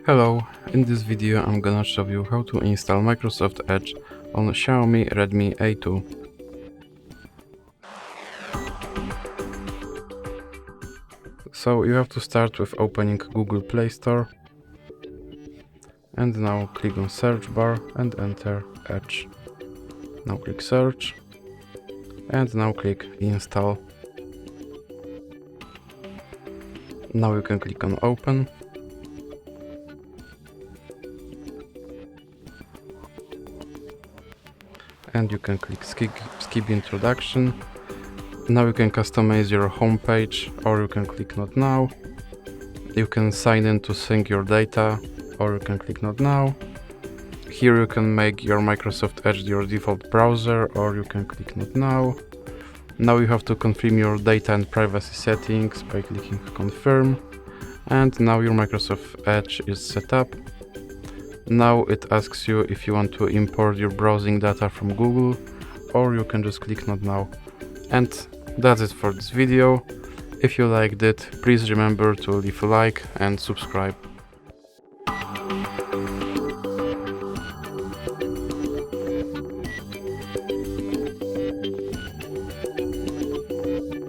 Hello, in this video I'm gonna show you how to install Microsoft Edge on Xiaomi Redmi A2. So you have to start with opening Google Play Store and now click on search bar and enter Edge. Now click search and now click install. Now you can click on open. And you can click skip introduction. Now you can customize your home page, or you can click not now. You can sign in to sync your data, or you can click not now. Here you can make your Microsoft Edge your default browser, or you can click not now. Now you have to confirm your data and privacy settings by clicking confirm. And now your Microsoft Edge is set up. Now it asks you if you want to import your browsing data from Google, or you can just click not now. And that's it for this video. If you liked it, please remember to leave a like and subscribe.